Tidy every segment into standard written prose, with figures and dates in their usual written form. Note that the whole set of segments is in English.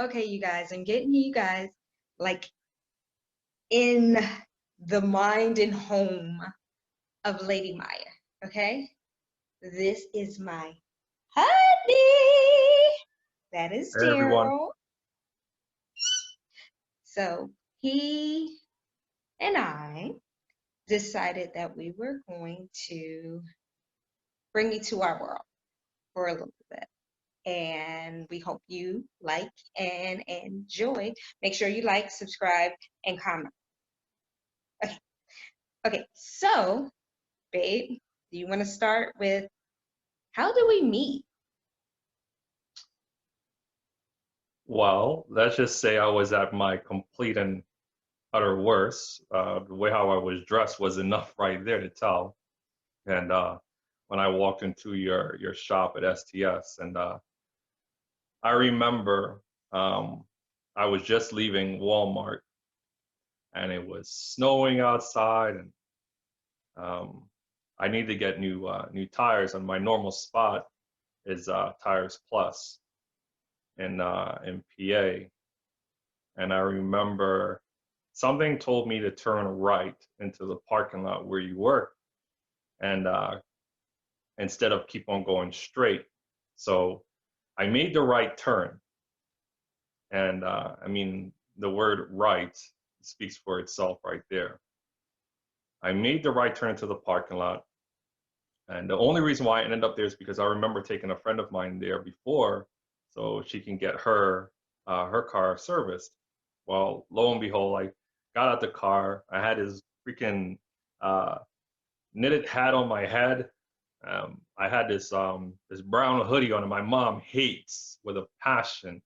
Okay, you guys, I'm getting you guys like in the mind and home of Lady Myya. Okay? This is my honey. That is Hey everyone. Darryl. So he and I decided that we were going to bring you to our world for a little bit. And we hope you like and enjoy. Make sure you like, subscribe, and comment. Okay. Okay. So, babe, do you want to start with how do we meet? Well, let's just say I was at my complete and utter worst. The way how I was dressed was enough right there to tell. And when I walked into your shop at STS, and I remember I was just leaving Walmart, and it was snowing outside, and um, I need to get new tires. And my normal spot is Tires Plus in PA. And I remember something told me to turn right into the parking lot where you work, and instead of keep on going straight. So I made the right turn, and I mean the word right speaks for itself right there. I made the right turn to the parking lot, and the only reason why I ended up there is because I remember taking a friend of mine there before, so she can get her car serviced. Well, lo and behold, I got out the car. I had his freaking uh, knitted hat on my head. I had this brown hoodie on, and my mom hates with a passion.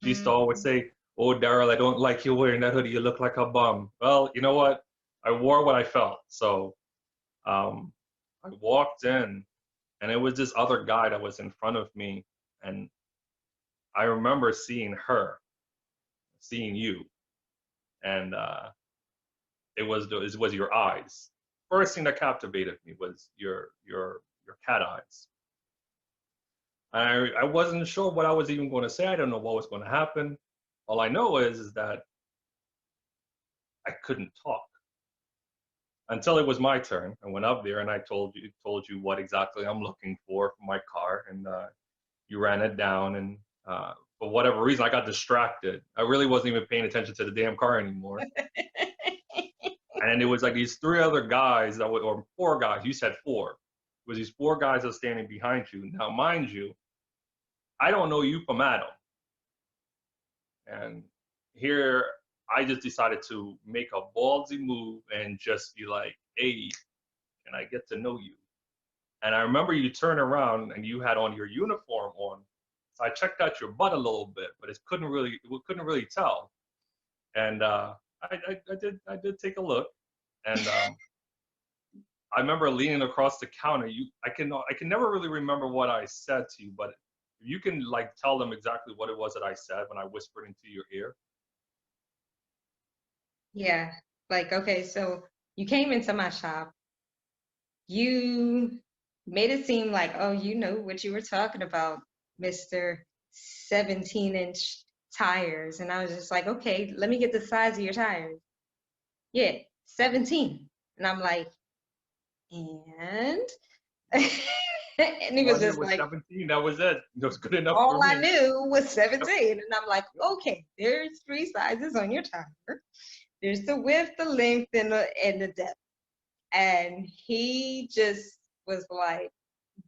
She used to always Mm, say, "Oh, Darryl, I don't like you wearing that hoodie. You look like a bum." Well, you know what? I wore what I felt. So um, I walked in, and it was this other guy that was in front of me, and I remember seeing her, seeing you, and it was your eyes. First thing that captivated me was your cat eyes. I wasn't sure what I was even going to say. I don't know what was going to happen. All I know is that I couldn't talk until it was my turn. I went up there and I told you what exactly I'm looking for my car, and you ran it down. And for whatever reason, I got distracted. I really wasn't even paying attention to the damn car anymore. And it was like these three other guys or four guys. You said four. It was these four guys that were standing behind you. Now, mind you, I don't know you from Adam. And here I just decided to make a ballsy move and just be like, hey, can I get to know you? And I remember you turned around and you had on your uniform on. So I checked out your butt a little bit, but it couldn't really tell. And I did take a look, and I remember leaning across the counter. I can never really remember what I said to you, but if you can like tell them exactly what it was that I said when I whispered into your ear. yeah. Like, okay, so you came into my shop. You made it seem like, oh, you know what you were talking about, Mr. 17-inch tires. And I was just like, okay, let me get the size of your tires. Yeah, 17. And I'm like, and and he All was I knew just was like, 17. That was it. It was good enough for all I me. knew was Yep, 17. And I'm like, yep. okay, there's three sizes on your tire. There's the width, the length, and the depth. And he just was like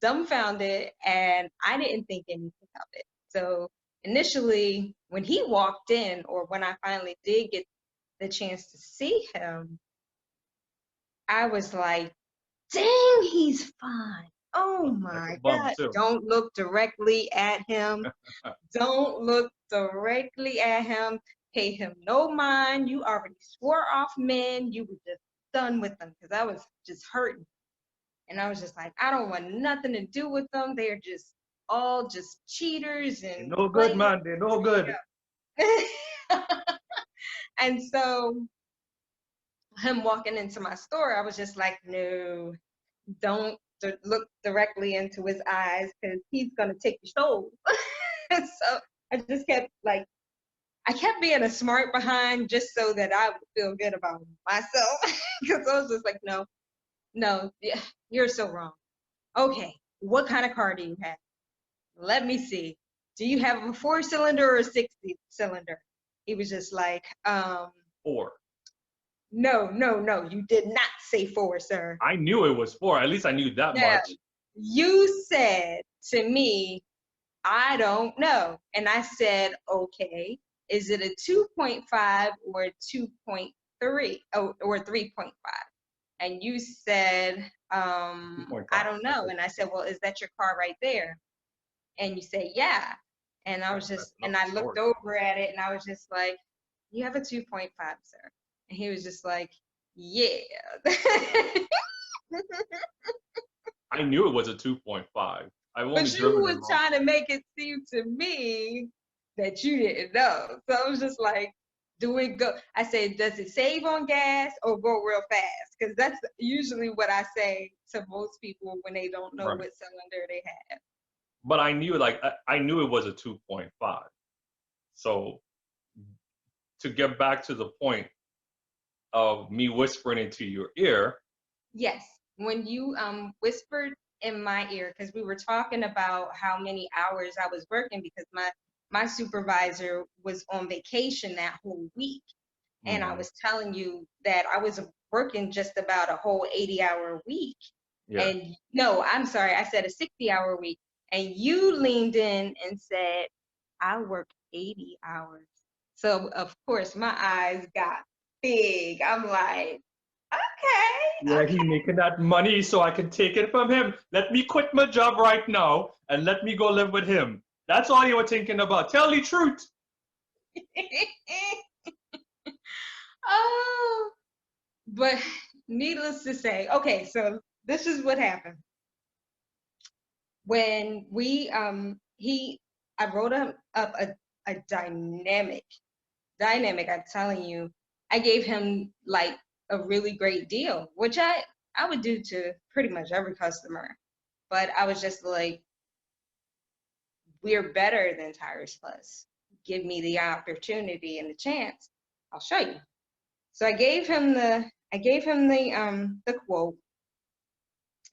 dumbfounded, and I didn't think anything of it. So initially, when he walked in, or when I finally did get the chance to see him, I was like, dang, he's fine. Oh Like a my bum God. too. Don't look directly at him. Don't look directly at him. Pay him no mind. You already swore off men. You were just done with them because I was just hurting. And I was just like, I don't want nothing to do with them. They're just all just cheaters They're and no good, players. man. They're no good. And so him walking into my store, I was just like, no, don't look directly into his eyes because he's gonna take your soul. So I just kept like I kept being a smart behind just so that I would feel good about myself. Because I was just like, no, no, yeah, you're so wrong. Okay, what kind of car do you have? Let me see. Do you have a 4-cylinder or a 6-cylinder? He was just like, 4. no, no, no, you did not say 4, sir. I knew it was 4. At least I knew that No, much. you said to me, I don't know. And I said, okay, is it a 2.5 or a 2.3 or 3.5? And you said, I 2.5. don't I know. said And I said, well, is that your car right there? And you said, yeah. And I was that's just, and another I looked story. over at it and I was just like, you have a 2.5, sir. And he was just like, yeah. I knew it was a 2.5. I've only But you driven it was long. trying to make it seem to me that you didn't know. So I was just like, do it go? I said, does it save on gas or go real fast? Because that's usually what I say to most people when they don't know Right. what cylinder they have. But I knew, like, I knew it was a 2.5. So to get back to the point of me whispering into your ear, Yes, when you whispered in my ear, because we were talking about how many hours I was working because my supervisor was on vacation that whole week. And I mhm, was telling you that I was working just about a whole 80-hour week. yeah, And no, I'm sorry, I said a 60-hour week. And you leaned in and said, I work 80 hours. So, of course, my eyes got big. I'm like, okay, yeah, okay. he making that money so I can take it from him. Let me quit my job right now and let me go live with him. That's all you were thinking about. Tell the truth. Oh, but needless to say, okay, so this is what happened. When we I wrote up a dynamic, I'm telling you, I gave him like a really great deal, which I would do to pretty much every customer. But I was just like, we're better than Tires Plus. Give me the opportunity and the chance. I'll show you. So I gave him the quote,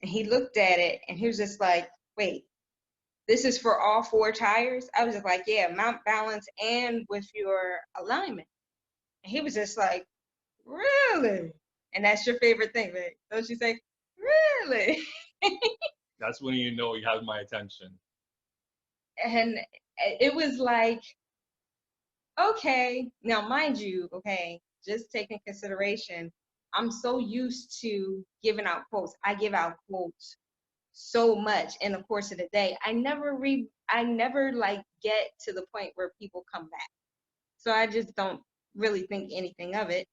and he looked at it and he was just like, wait, this is for all 4 tires? I was just like, yeah, mount balance and with your alignment. And he was just like, really? And that's your favorite thing, right? Don't you say, really? That's when you know you have my attention. And it was like, okay, now mind you, okay, just take in consideration, I'm so used to giving out quotes. I give out quotes so much in the course of the day. I never like get to the point where people come back. So I just don't really think anything of it.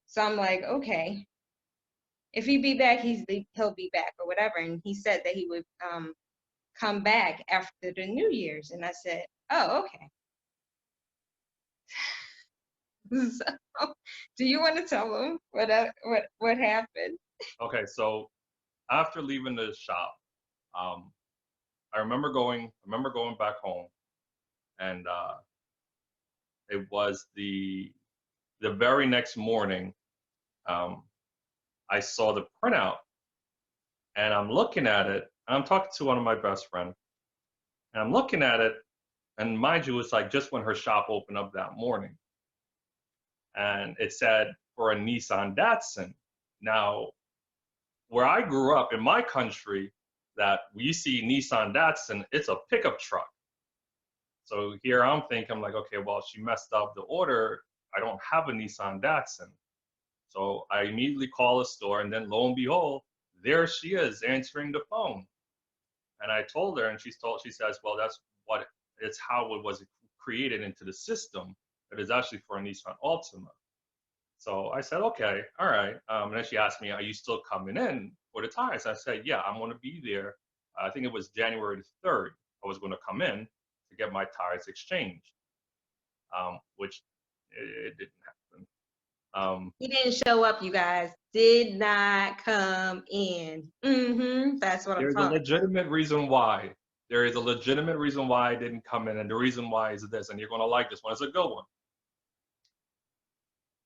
So I'm like, okay, if he be back, he'll be back or whatever. And he said that he would come back after the New Year's, and I said, oh, okay. So, do you want to tell him what happened? Okay, so after leaving the shop, um, I remember going back home, and it was the very next morning. Um, I saw the printout, and I'm looking at it, and I'm talking to one of my best friends, and I'm looking at it, and mind you, it's like just when her shop opened up that morning, and it said for a Nissan Datsun. Now, where I grew up in my country, that we see Nissan Datsun, it's a pickup truck. So here I'm thinking, I'm like, okay, well, she messed up the order. I don't have a Nissan Datsun. So I immediately call the store, and then lo and behold, there she is answering the phone. And I told her, and she says, well, that's what it's how it was created into the system. It is actually for a Nissan Altima. So I said, okay, all right. And then she asked me, are you still coming in for the tires? I said, yeah, I'm going to be there. I think it was January the 3rd. I was going to come in to get my tires exchanged, which it didn't happen. He didn't show up, you guys. Did not come in. That's what I'm There's a talking about. legitimate reason why. There is a legitimate reason why I didn't come in, and the reason why is this, and you're going to like this one. It's a good one.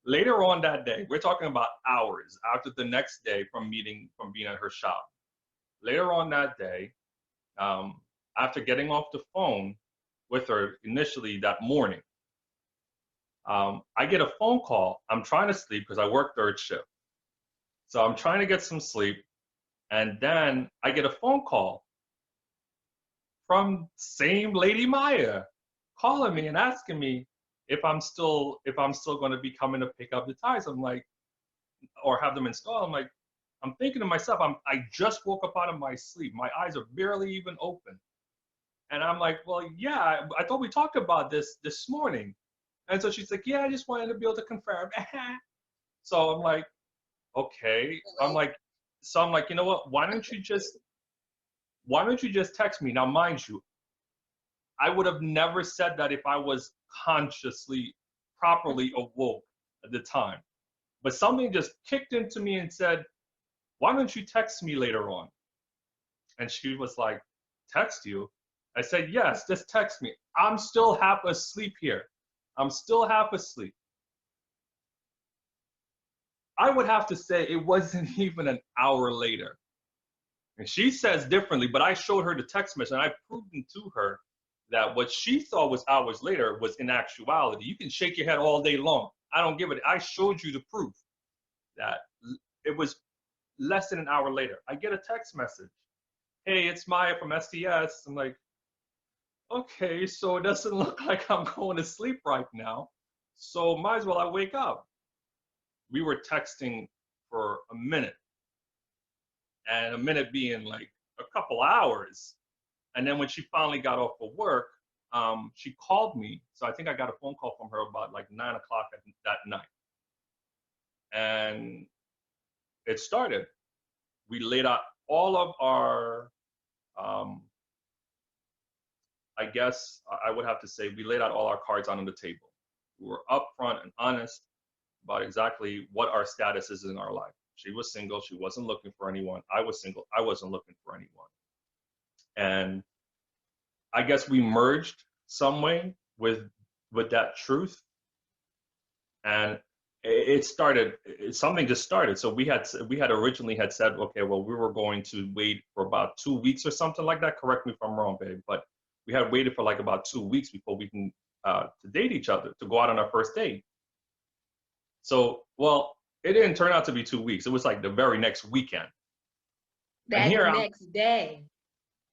Later on that day, we're talking about hours after the next day from being at her shop. Later on that day, um, after getting off the phone with her initially that morning, I get a phone call. I'm trying to sleep because I work third shift. So I'm trying to get some sleep. And then I get a phone call from same lady Myya calling me and asking me if I'm still going to be coming to pick up the tires. I'm like, or have them installed. I'm like, I'm thinking to myself, I just woke up out of my sleep. My eyes are barely even open. And I'm like, well, yeah, I thought we talked about this morning. And so she's like, yeah, I just wanted to be able to confirm. So I'm like, okay. I'm like, you know what? Why don't you just text me? Now, mind you, I would have never said that if I was consciously, properly awoke at the time. But something just kicked into me and said, why don't you text me later on? And she was like, text you? I said, yes, just text me. I'm still half asleep here. I'm still half asleep. I would have to say it wasn't even an hour later. And she says differently, but I showed her the text message and I proved to her that what she thought was hours later was in actuality. You can shake your head all day long. I don't give it. I showed you the proof that it was less than an hour later. I get a text message. Hey, it's Myya from STS. I'm like, okay, so it doesn't look like I'm going to sleep right now. So might as well I wake up. We were texting for a minute, and a minute being like a couple hours. And then when she finally got off of work, she called me. So I think I got a phone call from her about like 9 o'clock that night. And it started. We laid out all of our, um, I guess I would have to say, we laid out all our cards on the table. We were upfront and honest about exactly what our status is in our life. She was single. She wasn't looking for anyone. I was single. I wasn't looking for anyone. And I guess we merged some way with that truth, and it started. Something just started. So we had originally had said, okay, well, we were going to wait for about 2 weeks or something like that. Correct me if I'm wrong, babe, but we had waited for like about 2 weeks before we can to date each other, to go out on our first date. So, well, it didn't turn out to be 2 weeks. It was like the very next weekend. And That here I'm. next day.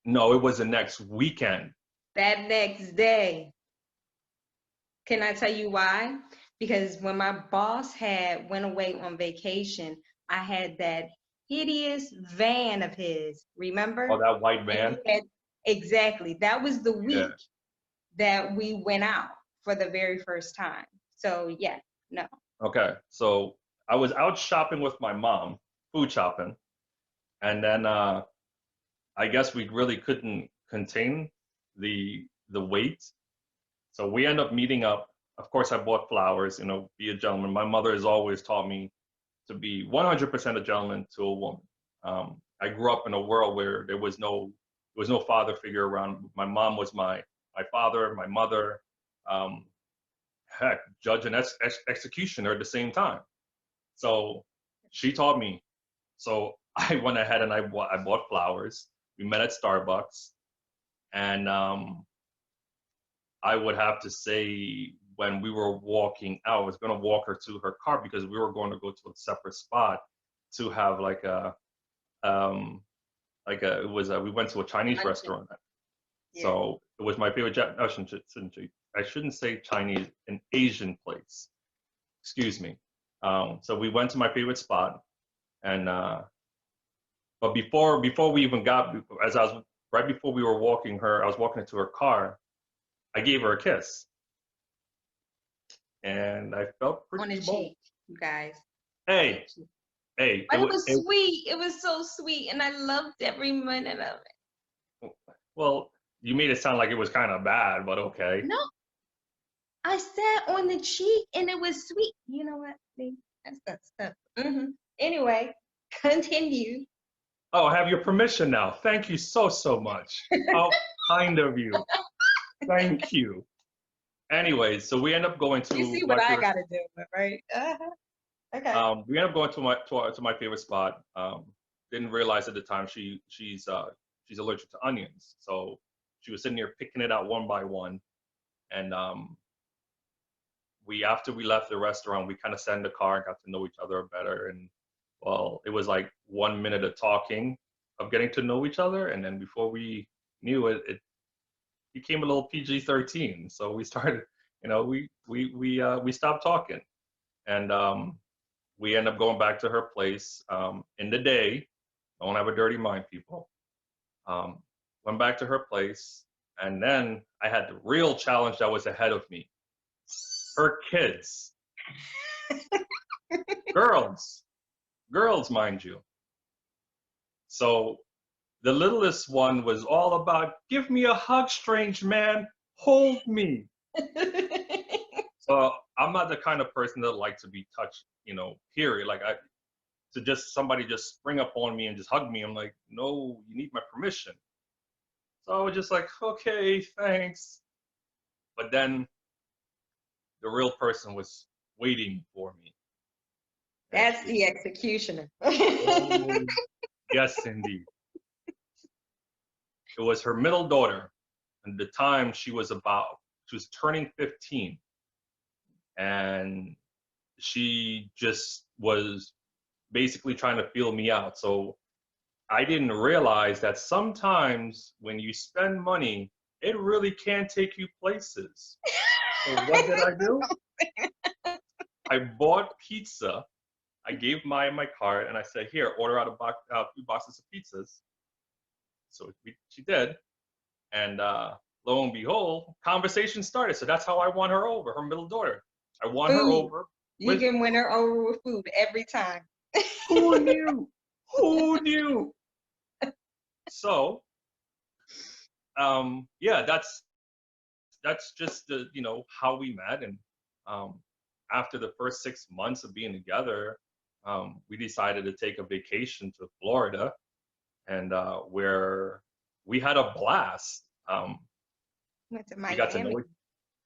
No, it was the next weekend. That next day. Can I tell you why? Because when my boss had went away on vacation, I had that hideous van of his, Oh, remember? that white And van. exactly. That was the Yeah. week that we went out for the very first time. So yeah, no. Okay. So I was out shopping with my mom, food shopping, and then I guess we really couldn't contain the weight. So we end up meeting up. Of course, I bought flowers. Be a gentleman. My mother has always taught me to be 100% a gentleman to a woman. I grew up in a world where there was no father figure around. My mom was my father, my mother, um, heck, judge and executioner at the same time. So she taught me. So I went ahead and I bought flowers. We met at Starbucks, and I would have to say when we were walking out, I was going to walk her to her car because we were going to go to a separate spot to have it was we went to a Chinese Luncheon. restaurant. Yeah. So it was my favorite. I shouldn't say Chinese, an Asian place. Excuse me. So we went to my favorite spot, and but before we even got, as I was right before we were walking her, I was walking her to her car. I gave her a kiss, and I felt On pretty the bold. cheek, you guys. Hey, hey, But it was sweet. It was so sweet, and I loved every minute of it. well, you made it sound like it was kind of bad, but okay. No, I sat on the cheek, and it was sweet. You know what? See, that's that stuff. Anyway, continue. Oh, I have your permission now. Thank you so much. How kind of you. Thank you. Anyway, so we end up going You to see my what I favorite. gotta do, right? Okay. We end up going to my favorite spot. Didn't realize at the time she's allergic to onions, so she was sitting there picking it out one by one. And we after we left the restaurant, we kind of sat in the car and got to know each other better. And well, it was like 1 minute of talking, of getting to know each other, and then before we knew it, it became a little PG-13. So we started, we stopped talking, and we end up going back to her place in the day. Don't have a dirty mind, people. Um, Went back to her place, and then I had the real challenge that was ahead of me. Her kids, girls, girls, mind you. So the littlest one was all about, give me a hug, strange man, hold me. So I'm not the kind of person that like to be touched, period. Like to just somebody just spring up on me and just hug me. I'm like, no, you need my permission. So I was just like, okay, thanks. But then the real person was waiting for me. And That's the executioner. oh, yes, indeed. It was her middle daughter. And the time she was turning 15. And she just was basically trying to feel me out. So I didn't realize that sometimes when you spend money, it really can take you places. So what did I do? I bought pizza. I gave Maya my card and I said, here, order out a few boxes of pizzas. So she did. And lo and behold, conversation started. So that's how I won her over, her middle daughter. I won her Food. over You with can win her over with food every time. who knew? Who knew? So yeah, that's just how we met. And um, after the first 6 months of being together, we decided to take a vacation to Florida, and where we had a blast. Went to We got to know Miami. it.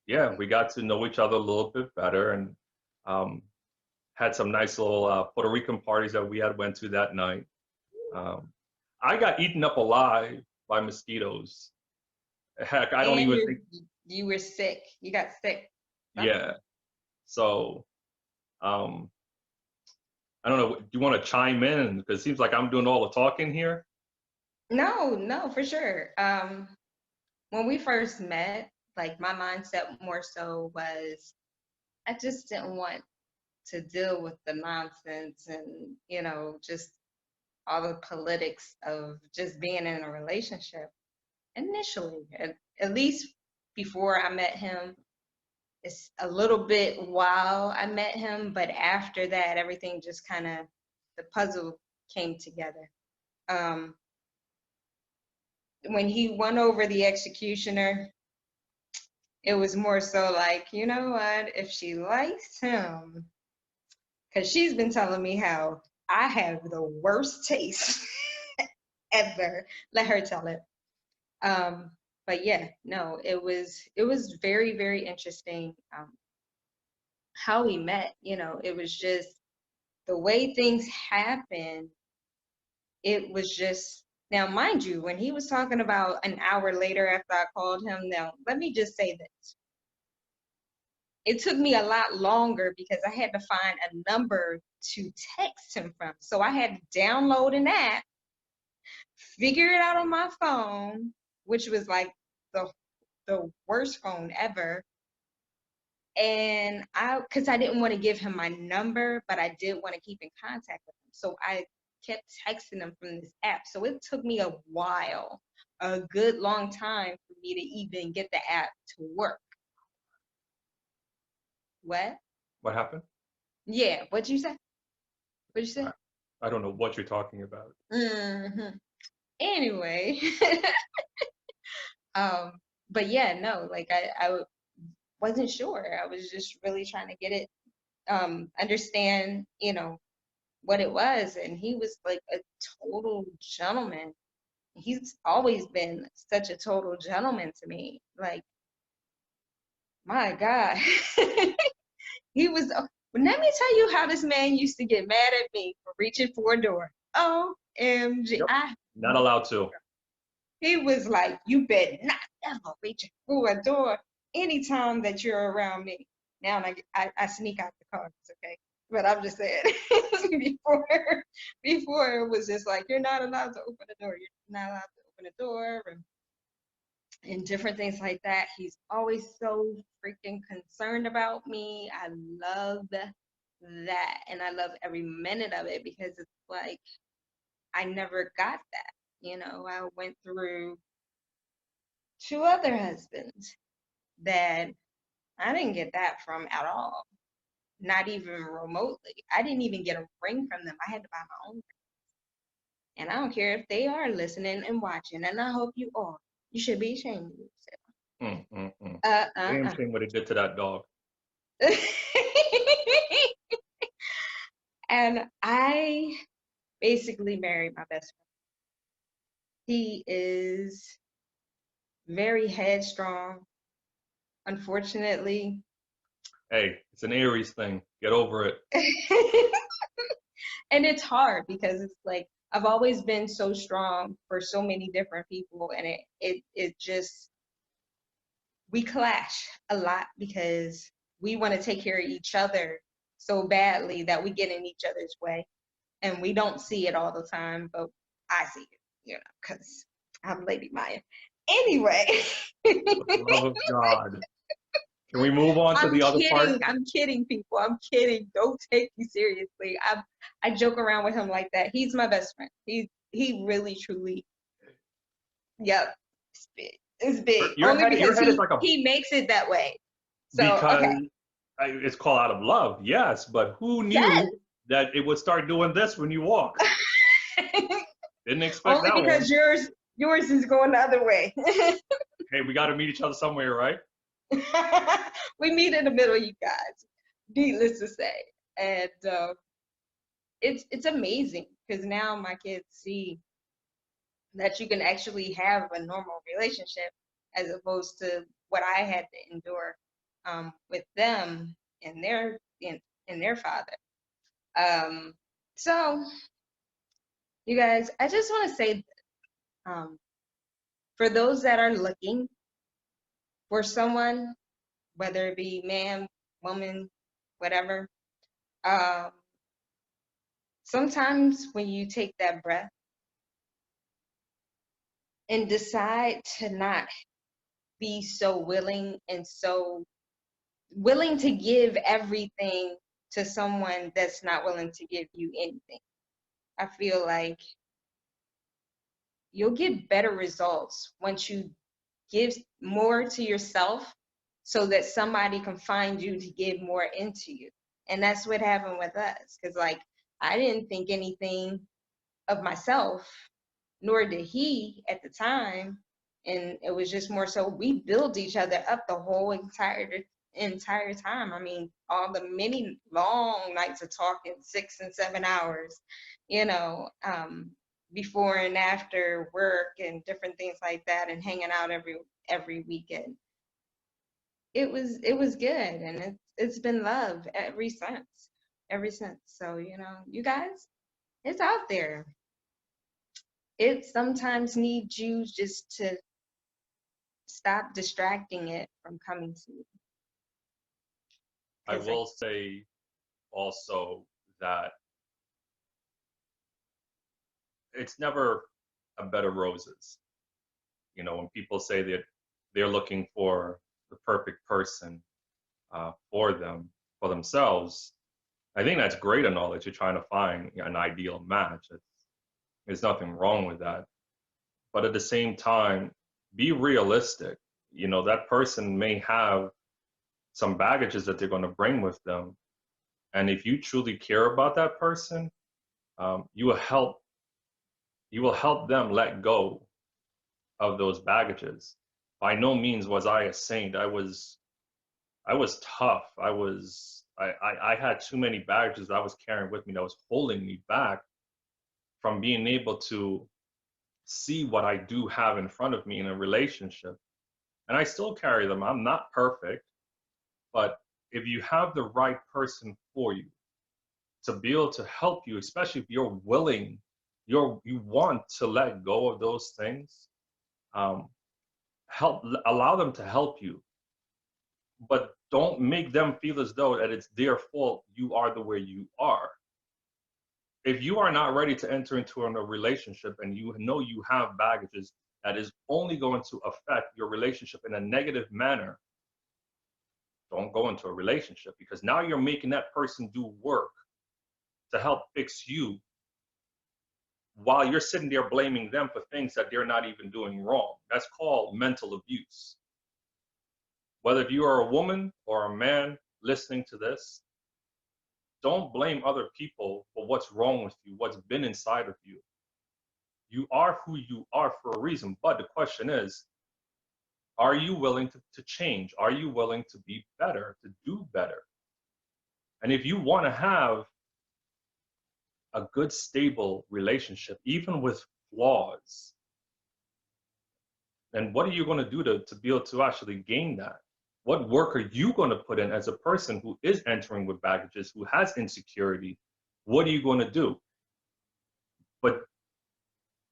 Yeah, we got to know each other a little bit better, and um, had some nice little Puerto Rican parties that we had went to that night. Um, I got eaten up alive by mosquitoes. Heck, I don't And even think. you were sick. You got sick. Yeah. So um, I don't know. Do you want to chime in? Because it seems like I'm doing all the talking here. No, no, for sure. When we first met, like my mindset more so was I just didn't want to deal with the nonsense and, just all the politics of just being in a relationship initially. At least before I met him, it's a little bit while I met him, but after that, everything just kind of, the puzzle came together. Um, when he won over the executioner, it was more so like, you know what, if she likes him, because she's been telling me how I have the worst taste ever. Let her tell it. Um, but yeah, no, it was very, very interesting how we met. It was just the way things happened. It was just now, mind you, when he was talking about an hour later after I called him, now let me just say this. It took me a lot longer because I had to find a number to text him from. So I had to download an app, figure it out on my phone, which was like the worst phone ever. And because I didn't want to give him my number, but I did want to keep in contact with him. So I kept texting him from this app. So it took me a while, a good long time for me to even get the app to work. What? What happened? Yeah, what'd you say? What'd you I, say? I don't know what you're talking about. Anyway, um, but yeah, no, like I wasn't sure. I was just really trying to get it, understand, what it was. And he was like a total gentleman. He's always been such a total gentleman to me. Like My God. He was, let me tell you how this man used to get mad at me for reaching for a door. OMG. Yep. Not allowed to. He was like, you better not ever reach for a door anytime that you're around me. Now I sneak out the cars, okay? But I'm just saying, before it was just like, you're not allowed to open the door. You're not allowed to open the door. And different things like that. He's always so freaking concerned about me. I love that. And I love every minute of it because it's like I never got that. I went through two other husbands that I didn't get that from at all. Not even remotely. I didn't even get a ring from them. I had to buy my own. And I don't care if they are listening and watching, and I hope you are. You should be ashamed of yourself. Damn shame what he did to that dog. And I basically married my best friend. He is very headstrong. Unfortunately. Hey, it's an Aries thing. Get over it. And it's hard because it's like I've always been so strong for so many different people, and it just we clash a lot because we want to take care of each other so badly that we get in each other's way, and we don't see it all the time, but I see it, because I'm Lady Myya. Anyway. For the love of God. Can we move on to I'm the other part? kidding. I'm kidding, people. I'm kidding. Don't take me seriously. I joke around with him like that. He's my best friend. He really truly. Yep. It's big. It's big. Only Your because head is he like a he makes it that way. So because okay. it's called out of love, yes, but who Yes. knew that it would start doing this when you walk? Didn't expect Only that one. because yours is going the other way. Hey, we got to meet each other somewhere, right? We meet in the middle, you guys. Needless to say, and it's amazing because now my kids see that you can actually have a normal relationship as opposed to what I had to endure with them and their father. Um, so, you guys, I just want to say, um, for those that are looking for someone, whether it be man, woman, whatever, um, sometimes when you take that breath and decide to not be so willing and so willing to give everything to someone that's not willing to give you anything. I feel like you'll get better results once you give more to yourself so that somebody can find you to give more into you. And that's what happened with us. Because, like, I didn't think anything of myself, nor did he at the time. And it was just more so we build each other up the whole entire time. I mean, all the many long nights of talking, 6 and 7 hours, you know, before and after work and different things like that, and hanging out every weekend. It was good, and it's been love ever since. So you guys, it's out there. It sometimes needs you just to stop distracting it from coming to you. I Because like, will say also that it's never a bed of roses. When people say that they're looking for the perfect person for them, for themselves, I think that's great and all that you're trying to find an ideal match. There's nothing wrong with that. But at the same time, be realistic. That person may have some baggages that they're going to bring with them. And if you truly care about that person, you will help them let go of those baggages. By no means was I a saint. I was tough. I had too many baggages that I was carrying with me that was holding me back from being able to see what I do have in front of me in a relationship. And I still carry them. I'm not perfect. But if you have the right person for you to be able to help you, especially if you're willing, you want to let go of those things, um, allow them to help you, but don't make them feel as though that it's their fault you are the way you are. If you are not ready to enter into a relationship and you know you have baggages that is only going to affect your relationship in a negative manner, don't go into a relationship, because now you're making that person do work to help fix you while you're sitting there blaming them for things that they're not even doing wrong. That's called mental abuse. Whether if you are a woman or a man listening to this, don't blame other people for what's wrong with you, what's been inside of you. You are who you are for a reason. But the question is, are you willing to change? Are you willing to be better, to do better? And if you want to have a good, stable relationship, even with flaws, then what are you going to do to be able to actually gain that? What work are you going to put in as a person who is entering with baggages, who has insecurity? What are you going to do? But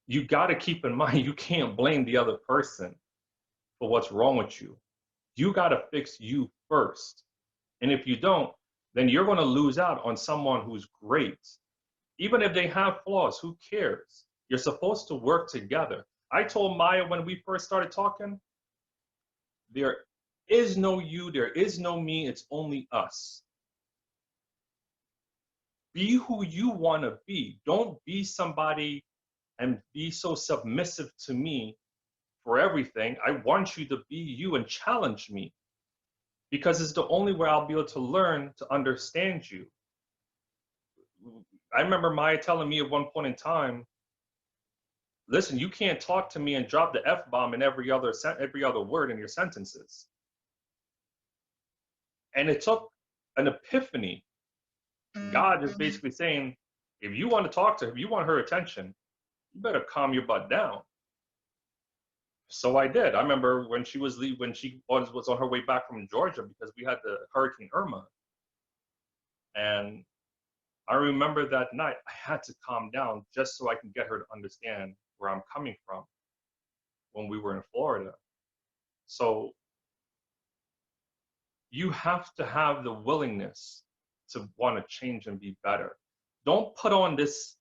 you got to keep in mind, you can't blame the other person for what's wrong with you. You got to fix you first. And if you don't, then you're going to lose out on someone who's great. Even if they have flaws, who cares? You're supposed to work together. I told Myya when we first started talking, there is no you, there is no me, it's only us. Be who you want to be. Don't be somebody and be so submissive to me for everything. I want you to be you and challenge me, because it's the only way I'll be able to learn to understand you. I remember Myya telling me at one point in time, listen, you can't talk to me and drop the F-bomb in every other word in your sentences. And it took an epiphany. God is basically saying, if you want to talk to her, if you want her attention, you better calm your butt down. So I did. I remember when she was on her way back from Georgia, because we had the Hurricane Irma. And I remember that night I had to calm down just so I can get her to understand where I'm coming from when we were in Florida. So you have to have the willingness to want to change and be better. Don't put on this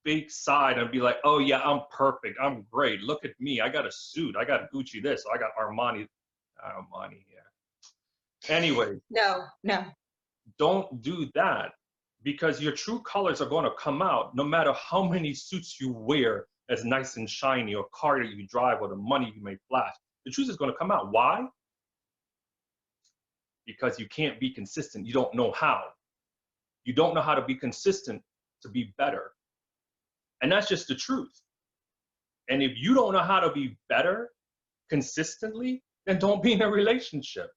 fake side and be like, oh yeah, I'm perfect, I'm great, look at me, I got a suit, I got Gucci this, I got Armani here. Anyway, No. don't do that, because your true colors are going to come out no matter how many suits you wear as nice and shiny, or car that you drive, or the money you may flash. The truth is going to come out. Why? Because you can't be consistent. You don't know how. You don't know how to be consistent to be better. And that's just the truth. And if you don't know how to be better consistently, then don't be in a relationship.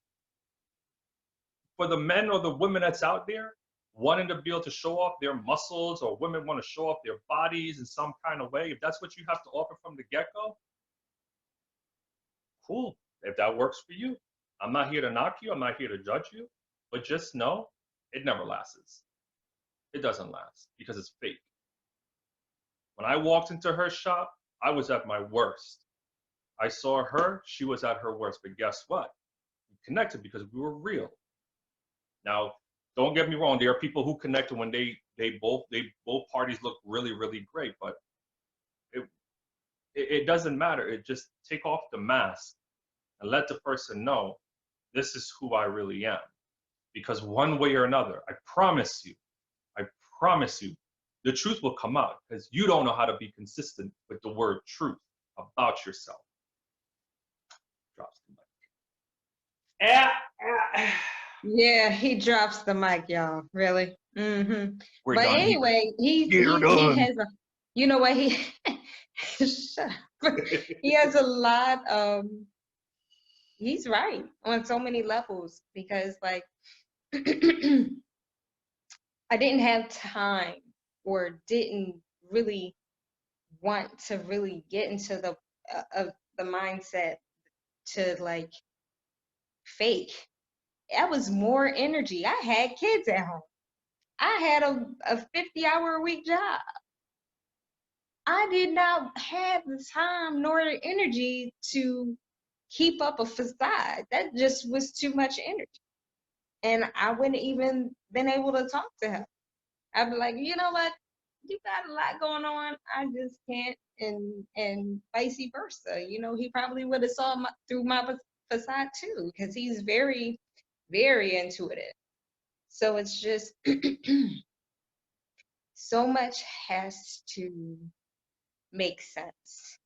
For the men or the women that's out there wanting to be able to show off their muscles, or women want to show off their bodies in some kind of way, if that's what you have to offer from the get-go, cool. If that works for you, I'm not here to knock you, I'm not here to judge you, but just know it never lasts. It doesn't last, because it's fake. When I walked into her shop, I was at my worst. I saw her, she was at her worst. But guess what? We connected because we were real. Now, don't get me wrong, there are people who connected when both parties look really, really great, but it doesn't matter. It just take off the mask and let the person know, this is who I really am. Because one way or another, I promise you, the truth will come out, because you don't know how to be consistent with the word truth about yourself. Drops the mic. Yeah, he drops the mic, y'all. Really? Mm-hmm. We're But done here. anyway, he has a, you know what, he shut up. He has a lot of, he's right on so many levels, because like I didn't have time, or didn't really want to really get into the mindset to like fake that was more energy. I had kids at home. I had a 50-hour-a-week job. I did not have the time nor the energy to keep up a facade. That just was too much energy. And I wouldn't even been able to talk to him. I'd be like, you know what? You got a lot going on. I just can't, and vice versa. You know, he probably would have saw through my facade too, because he's very, very intuitive. So it's just so much has to make sense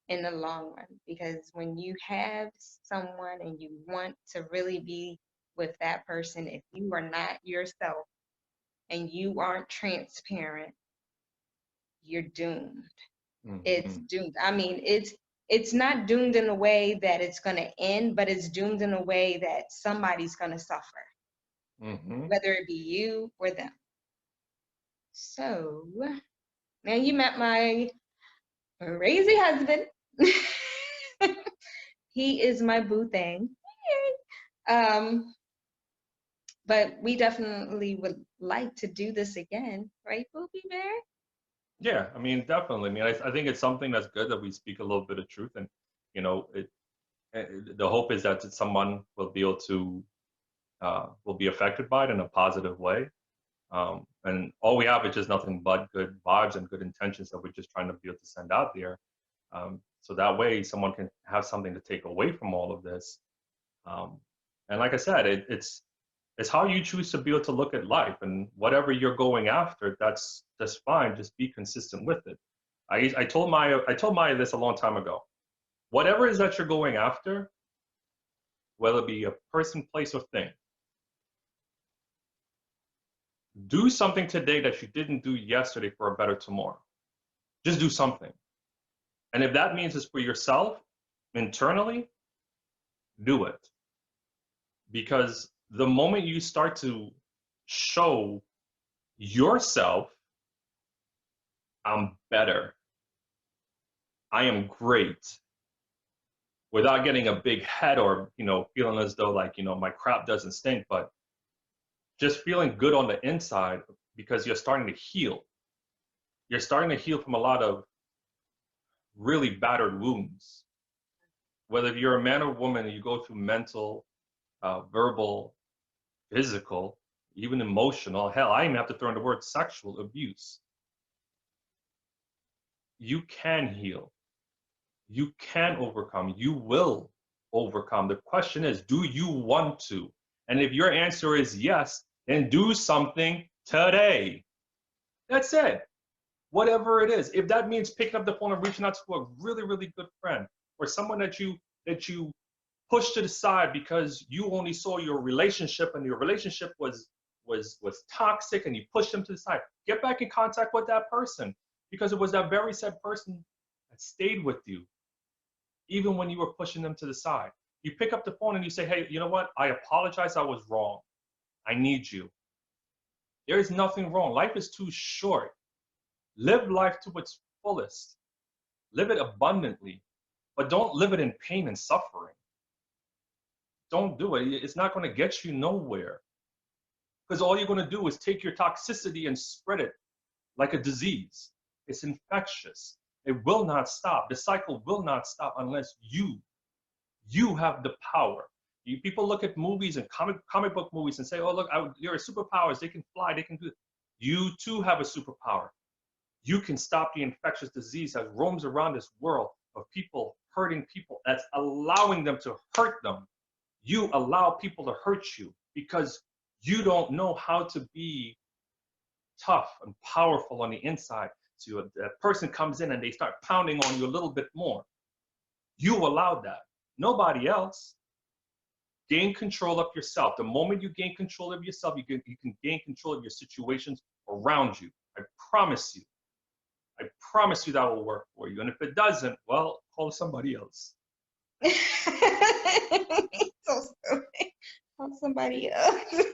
in the long run, because when you have someone and you want to really be with that person, if you are not yourself and you aren't transparent, you're doomed. It's Hmm. doomed. I mean, it's not doomed in a way that it's going to end, but it's doomed in a way that somebody's going to suffer, Hmm. whether it be you or them. So now you met my crazy husband. He is my boo thing. Um, but we definitely would like to do this again, right, Boopy Bear? Yeah, I mean, definitely. I mean, I think it's something that's good that we speak a little bit of truth, and you know, eh, the hope is that someone will be able to will be affected by it in a positive way. And all we have is just nothing but good vibes and good intentions that we're just trying to be able to send out there. So that way, someone can have something to take away from all of this. Um, and like I said, it's how you choose to be able to look at life, and whatever you're going after, that's fine. Just be consistent with it. I told Maya this a long time ago. Whatever it is that you're going after, whether it be a person, place, or thing, do something today that you didn't do yesterday for a better tomorrow. Just do something. And if that means it's for yourself internally, do it. Because the moment you start to show yourself, I'm better, I am great, without getting a big head or, feeling as though like, my crap doesn't stink, but just feeling good on the inside because you're starting to heal. You're starting to heal from a lot of really battered wounds. Whether you're a man or woman and you go through mental, verbal, physical, even emotional, hell, I even have to throw in the word sexual abuse. You can heal. You can overcome. You will overcome. The question is, do you want to? And if your answer is yes, then do something today. That's it. Whatever it is. If that means picking up the phone and reaching out to a really, really good friend, or someone that you pushed to the side because you only saw your relationship and your relationship was toxic, and you pushed them to the side. Get back in contact with that person, because it was that very said person that stayed with you even when you were pushing them to the side. You pick up the phone and you say, hey, you know what? I apologize. I was wrong. I need you. There is nothing wrong. Life is too short. Live life to its fullest. Live it abundantly, but don't live it in pain and suffering. Don't do it. It's not going to get you nowhere, because all you're going to do is take your toxicity and spread it like a disease. It's infectious. It will not stop. The cycle will not stop unless you have the power. People look at movies and comic book movies and say, "Oh, look, there are superpowers. They can fly. They can do it." You too have a superpower. You can stop the infectious disease that roams around this world of people hurting people. That's allowing them to hurt them. You allow people to hurt you because you don't know how to be tough and powerful on the inside. So a person comes in and they start pounding on you a little bit more. You allowed that. Nobody else. Gain control of yourself. The moment you gain control of yourself, you can gain control of your situations around you. I promise you. I promise you that will work for you. And if it doesn't, well, call somebody else. So stupid. Call somebody else.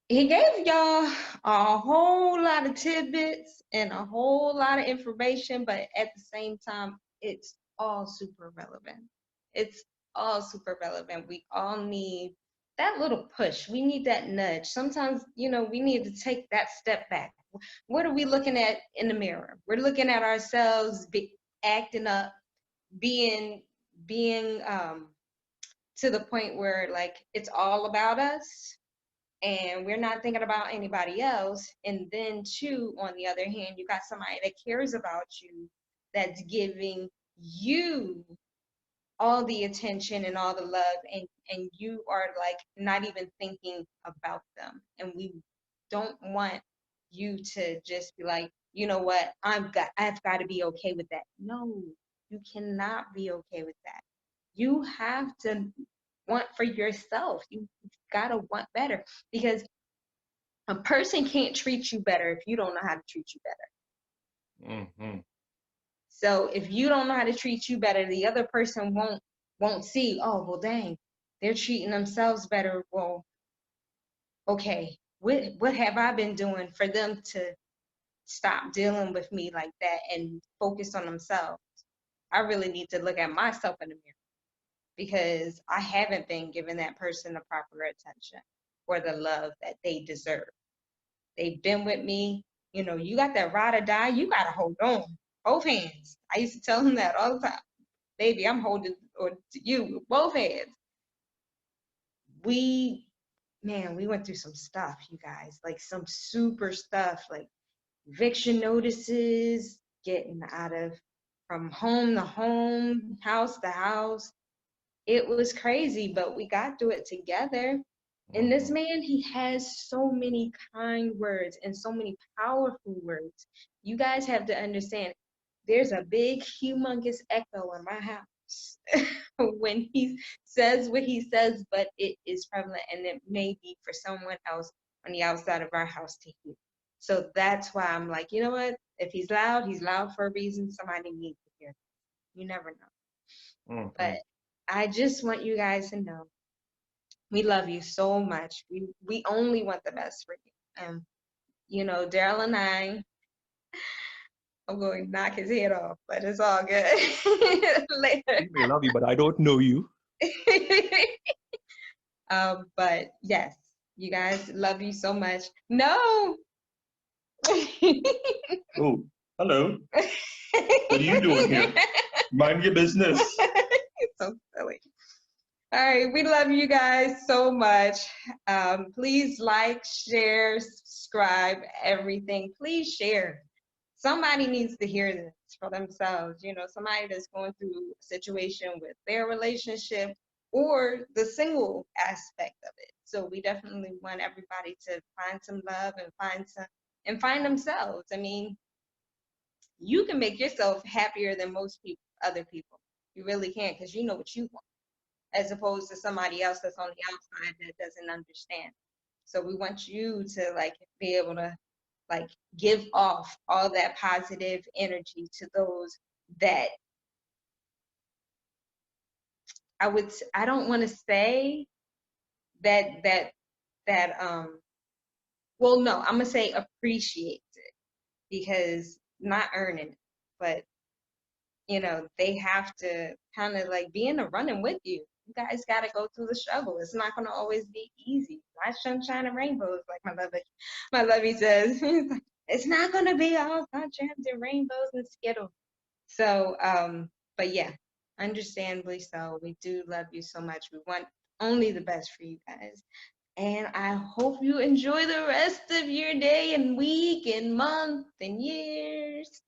He gave y'all a whole lot of tidbits and a whole lot of information, but at the same time, it's all super relevant. It's all super relevant. We all need that little push. We need that nudge. Sometimes, we need to take that step back. What are we looking at in the mirror? We're looking at ourselves acting up, being to the point where like it's all about us and we're not thinking about anybody else. And then too, on the other hand, you got somebody that cares about you, that's giving you all the attention and all the love, and you are like not even thinking about them. And we don't want you to just be like, you know what, I've got to be okay with that. No, you cannot be okay with that. You have to want for yourself. You've got to want better, because a person can't treat you better if you don't know how to treat you better. Mm-hmm. So if you don't know how to treat you better, the other person won't see, oh, well, dang, they're treating themselves better. Well, okay, what have I been doing for them to stop dealing with me like that and focus on themselves? I really need to look at myself in the mirror, because I haven't been giving that person the proper attention or the love that they deserve. They've been with me. You got that ride or die, you got to hold on. Both hands. I used to tell him that all the time. Baby, I'm holding or to you with both hands. We went through some stuff, you guys, like some super stuff, like eviction notices, getting out of from home to home, house to house. It was crazy, but we got through it together. And this Mm-hmm. man, he has so many kind words and so many powerful words. You guys have to understand, there's a big, humongous echo in my house when he says what he says, but it is prevalent and it may be for someone else on the outside of our house to hear. So that's why I'm like, you know what? If he's loud for a reason. Somebody needs to hear. You never know. Mm-hmm. But I just want you guys to know we love you so much. We only want the best for you. And Darryl and I'm going to knock his head off, but it's all good later. You may love you, but I don't know you. But yes, you guys, love you so much. No. Oh, hello. What are you doing here? Mind your business. So silly. All right, we love you guys so much. Please like, share, subscribe, everything. Please share. Somebody needs to hear this for themselves. Somebody that's going through a situation with their relationship or the single aspect of it. So we definitely want everybody to find some love and find themselves. I mean, you can make yourself happier than most people, other people. You really can, because you know what you want, as opposed to somebody else that's on the outside that doesn't understand. So we want you to like be able to like give off all that positive energy to those that I don't want to say that well, no, I'm gonna say appreciates it, because not earning it, but they have to kind of like be in the running with you. You guys got to go through the struggle. It's not going to always be easy. Not sunshine and rainbows, like my lovey says. It's not going to be all sunshine and rainbows and Skittles. So, but yeah, understandably so. We do love you so much. We want only the best for you guys. And I hope you enjoy the rest of your day and week and month and years.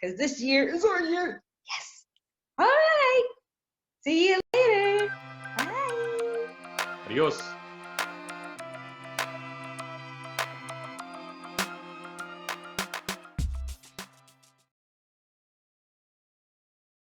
Because this year is our year. Yes. All right. See you later. Bye. Adios.